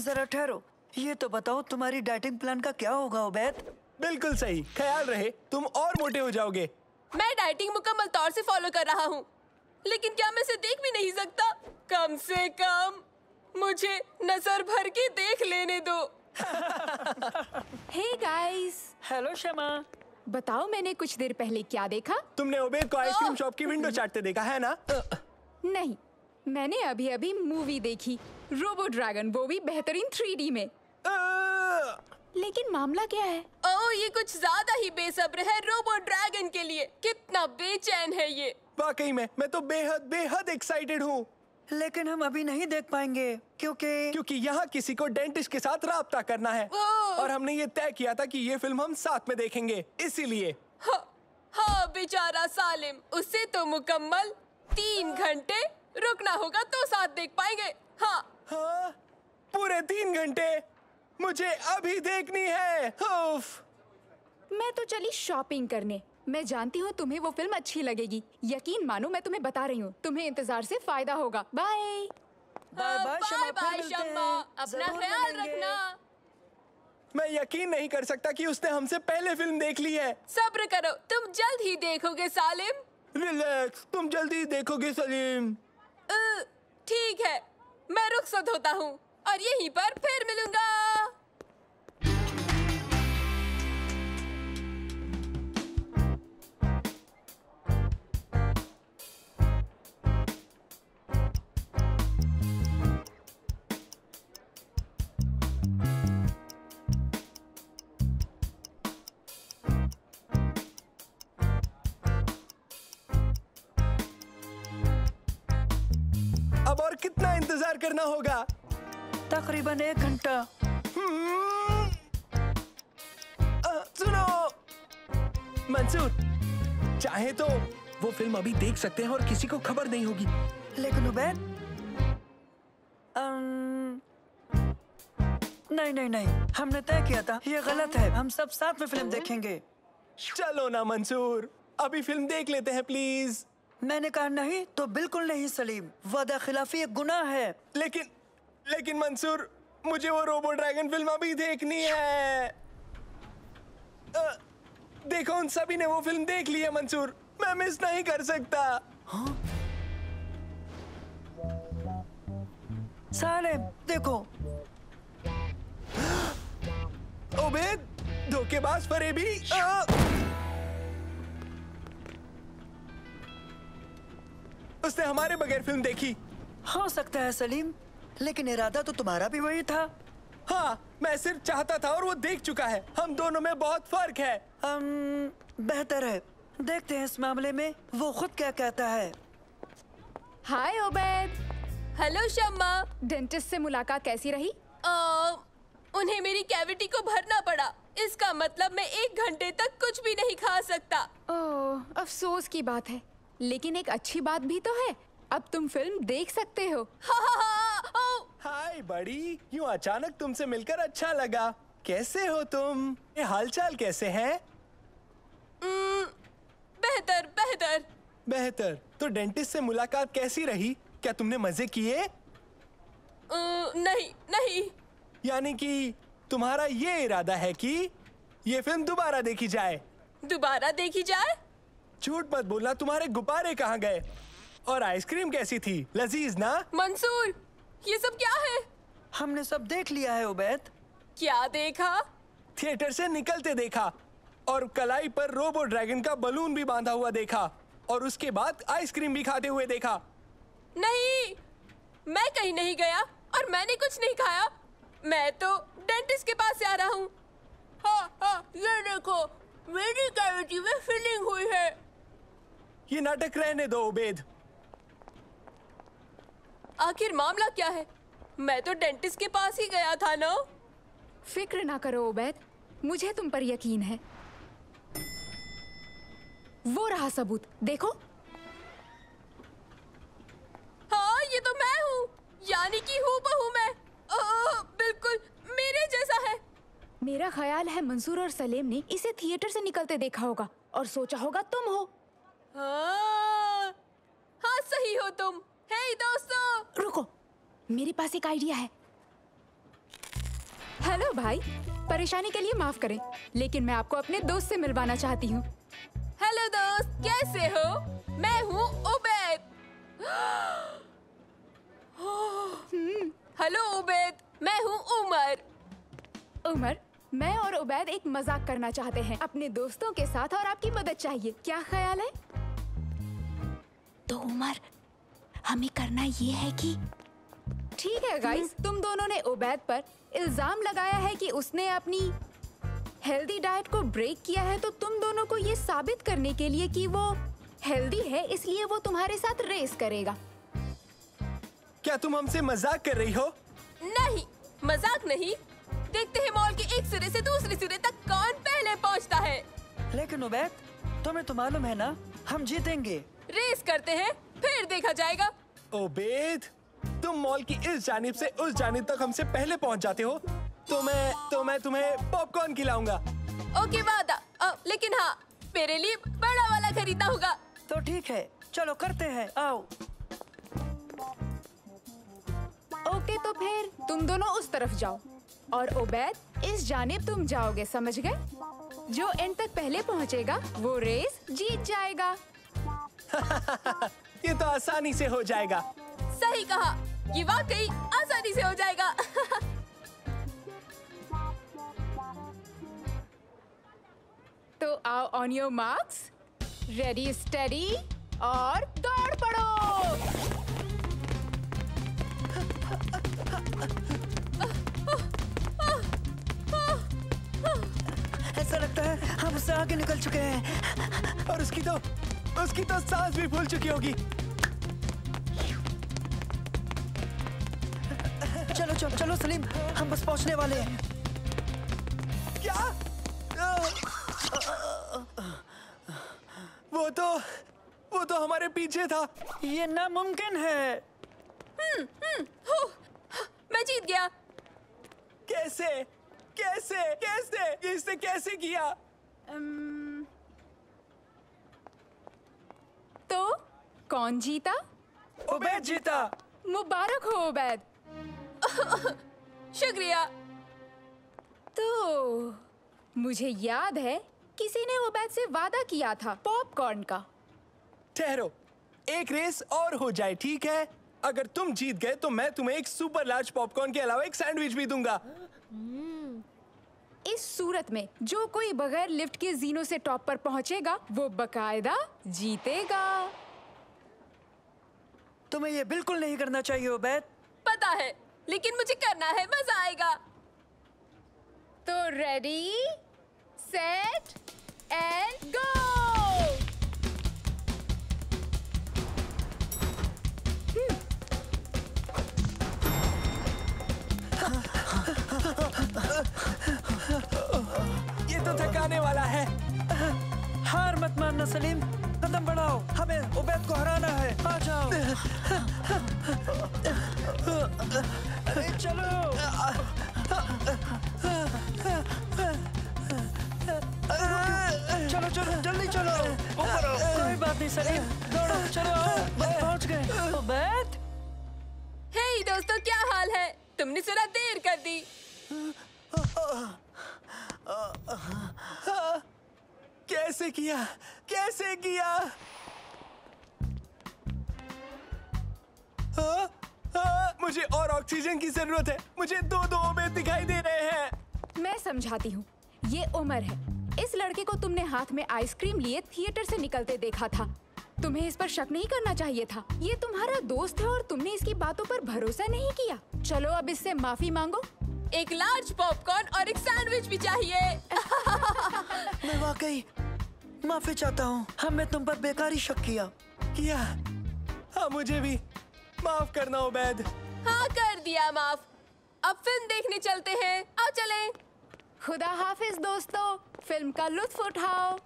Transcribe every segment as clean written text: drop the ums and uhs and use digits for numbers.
जरा ठहरो, ये तो बताओ तुम्हारी डाइटिंग प्लान का क्या होगा उबैद? बिल्कुल सही, ख्याल रहे तुम और मोटे हो जाओगे। मैं डाइटिंग मुकम्मल तौर से फॉलो कर रहा हूँ, लेकिन क्या मैं इसे देख भी नहीं सकता? कम से कम मुझे नजर भर के देख लेने दो। हे गाइस, हेलो शमा। बताओ मैंने कुछ देर पहले क्या देखा? तुमने उबैद को आइसक्रीम शॉप की विंडो चाटते देखा है ना? नहीं, मैंने अभी अभी मूवी देखी, रोबो ड्रैगन, वो भी बेहतरीन 3D में। लेकिन मामला क्या है? ओह, ये कुछ ज्यादा ही बेसब्र है रोबो ड्रैगन के लिए। कितना बेचैन है ये। वाकई में मैं तो बेहद बेहद एक्साइटेड हूँ। लेकिन हम अभी नहीं देख पाएंगे क्योंकि यहाँ किसी को डेंटिस्ट के साथ राब्ता करना है और हमने ये तय किया था कि ये फिल्म हम साथ में देखेंगे, इसीलिए। हाँ बेचारा सालिम, उससे तो मुकम्मल 3 घंटे रुकना होगा तो साथ देख पाएंगे। हाँ, पूरे 3 घंटे मुझे अभी देखनी है। मैं तो चली शॉपिंग करने। मैं जानती हूँ तुम्हें वो फिल्म अच्छी लगेगी। यकीन मानो, मैं तुम्हें बता रही हूँ, तुम्हें इंतजार से फायदा होगा। बाय बाय बाय शम्मा, बाय फिर मिलते शम्मा, हैं। अपना जरूर ख्याल मिलेंगे। रखना। मैं यकीन नहीं कर सकता कि उसने हमसे पहले फिल्म देख ली है। सब्र करो, तुम जल्द ही देखोगे सालिम। रिलैक्स, तुम जल्दी देखोगे सलीम। ठीक है, मैं रुखसत होता हूँ और यहीं पर फिर मिलूंगा। अब और कितना इंतजार करना होगा? तकरीबन 1 घंटा। सुनो मंसूर, चाहे तो वो फिल्म अभी देख सकते हैं और किसी को खबर नहीं होगी। लेकिन उबैद, नहीं, हमने तय किया था, ये गलत है। हम सब साथ में फिल्म देखेंगे। चलो ना मंसूर, अभी फिल्म देख लेते हैं प्लीज। मैंने कहा नहीं तो बिल्कुल नहीं सलीम, वादा खिलाफी एक गुनाह है। लेकिन मंसूर, मुझे वो रोबो ड्रैगन फिल्म अभी देखनी है। देखो, उन सभी ने वो फिल्म देख ली है मंसूर, मैं मिस नहीं कर सकता। सालिम देखो। उबैद, धोखेबाज फरेबी। उसने हमारे बगैर फिल्म देखी। हो सकता है सलीम, लेकिन इरादा तो तुम्हारा भी वही था। हाँ, मैं सिर्फ चाहता था और वो देख चुका है। हम दोनों में बहुत फर्क है। बेहतर है, देखते हैं इस मामले में वो खुद क्या कहता है। हाय उबैद। हेलो शम्मा। डेंटिस्ट से मुलाकात कैसी रही? उन्हें मेरी कैविटी को भरना पड़ा। इसका मतलब मैं 1 घंटे तक कुछ भी नहीं खा सकता। ओह, अफसोस की बात है, लेकिन एक अच्छी बात भी तो है, अब तुम फिल्म देख सकते हो। हाय बड़ी, यूँ अचानक तुमसे मिलकर अच्छा लगा। कैसे हो तुम? ये हालचाल कैसे हैं? बेहतर। तो डेंटिस्ट से मुलाकात कैसी रही? क्या तुमने मजे किए? नहीं। यानी कि तुम्हारा ये इरादा है कि ये फिल्म दोबारा देखी जाए? दोबारा देखी जाए? झूठ मत बोलना, तुम्हारे गुब्बारे कहाँ गए? और आइसक्रीम कैसी थी? लजीज ना? मंसूर, ये सब क्या है? हमने सब देख लिया है उबैद। क्या देखा? थिएटर से निकलते देखा और कलाई पर रोबो ड्रैगन का बलून भी बांधा हुआ देखा और उसके बाद आइसक्रीम भी खाते हुए देखा। नहीं, मैं कहीं नहीं गया और मैंने कुछ नहीं खाया। मैं तो डेंटिस्ट के पास से आ रहा हूँ। हाँ, ये देखो, मेरी कैविटी में फिलिंग हुई है। ये नाटक रहने दो उबैद। आखिर मामला क्या है? मैं तो डेंटिस्ट के पास ही गया था ना। फिक्र ना करो उबैद, मुझे तुम पर यकीन है। वो रहा सबूत, देखो। हाँ, ये तो मैं हूँ, यानी कि हूबहू मैं। बिल्कुल मेरे जैसा है। मेरा ख्याल है मंसूर और सलीम ने इसे थिएटर से निकलते देखा होगा और सोचा होगा तुम हो। हाँ, सही हो तुम। हे दोस्तों, रुको, मेरे पास एक आइडिया है। हेलो भाई, परेशानी के लिए माफ करें, लेकिन मैं आपको अपने दोस्त से मिलवाना चाहती हूँ। हेलो दोस्त, कैसे हो? मैं हूँ उबैद। हेलो उबैद, मैं हूँ उमर। उमर, मैं और उबैद एक मजाक करना चाहते हैं अपने दोस्तों के साथ और आपकी मदद चाहिए। क्या ख्याल है? तो उमर, हमें करना ये है कि ठीक है गाइस, तुम दोनों ने उबैद पर इल्जाम लगाया है कि उसने अपनी हेल्दी डाइट को ब्रेक किया है, तो तुम दोनों को ये साबित करने के लिए कि वो हेल्दी है, इसलिए वो तुम्हारे साथ रेस करेगा। क्या तुम हमसे मजाक कर रही हो? नहीं, मजाक नहीं। देखते हैं मॉल के एक सिरे से दूसरे सिरे तक कौन पहले पहुंचता है। लेकिन उबैद, तुम्हें तो मालूम है ना, हम जीतेंगे। रेस करते हैं, फिर देखा जाएगा। ओबेद, तुम मॉल की इस जानिब से उस जानिब तक हमसे पहले पहुंच जाते हो, तो मैं तुम्हें पॉपकॉर्न खिलाऊंगा। ओके वादा। लेकिन हाँ, मेरे लिए बड़ा वाला खरीदना होगा। तो ठीक है, चलो करते हैं, आओ। ओके, तो फिर तुम दोनों उस तरफ जाओ और उबैद इस जानिब तुम जाओगे, समझ गए? जो एंड तक पहले पहुंचेगा वो रेस जीत जाएगा। ये तो आसानी से हो जाएगा। सही कहा, ये वाकई आसानी से हो जाएगा। तो आओ, on your marks, ready steady और दौड़ पड़ो। ऐसा लगता है हम उससे आगे निकल चुके हैं। और उसकी तो सांस भी फूल चुकी होगी। चलो चलो चलो सलीम, हम बस पहुंचने वाले हैं। क्या? वो तो हमारे पीछे था। ये नामुमकिन है। मैं जीत गया। कैसे कैसे कैसे इसने कैसे किया? तो कौन जीता? उबैद जीता। मुबारक हो उबैद। शुक्रिया। तो मुझे याद है किसी ने उबैद से वादा किया था पॉपकॉर्न का। ठहरो, एक रेस और हो जाए, ठीक है? अगर तुम जीत गए तो मैं तुम्हें एक सुपर लार्ज पॉपकॉर्न के अलावा एक सैंडविच भी दूंगा। इस सूरत में जो कोई बगैर लिफ्ट के जीनो से टॉप पर पहुंचेगा वो बकायदा जीतेगा। तुम्हें ये बिल्कुल नहीं करना चाहिए उबैद। पता है, लेकिन मुझे करना है, मजा आएगा। तो रेडी सेट एंड गो। ये तो थकाने वाला है। हार मत मानना सलीम, कदम बढ़ाओ, हमें उबैद को हराना है। आ जाओ। चलो। चलो चलो जल्दी चलो, ऊपर आओ। कोई बात नहीं सलीम, दौड़ो, चलो आओ, बस पहुंच गए। उबैद, हे दोस्तों, क्या हाल है? तुमने जरा देर कर दी। कैसे किया? कैसे किया? मुझे और ऑक्सीजन की जरूरत है। मुझे दो उबैद दिखाई दे रहे हैं। मैं समझाती हूँ, ये उमर है। इस लड़के को तुमने हाथ में आइसक्रीम लिए थिएटर से निकलते देखा था। तुम्हें इस पर शक नहीं करना चाहिए था। ये तुम्हारा दोस्त है और तुमने इसकी बातों पर भरोसा नहीं किया। चलो अब इससे माफी मांगो। एक लार्ज पॉपकॉर्न और एक सैंडविच भी चाहिए। मैं वाकई माफी चाहता हूँ, हमने तुम पर बेकारी शक किया। हाँ, मुझे भी माफ करना उबैद। हाँ, कर दिया माफ। अब फिल्म देखने चलते हैं, आओ चलें। खुदा हाफिज दोस्तों, फिल्म का लुत्फ उठाओ।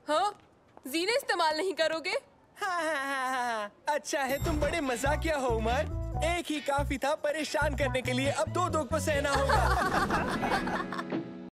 हाँ, जीने इस्तेमाल नहीं करोगे? हाँ। अच्छा है, तुम बड़े मजाकिया हो उमर। एक ही काफी था परेशान करने के लिए, अब दो को सहना होगा।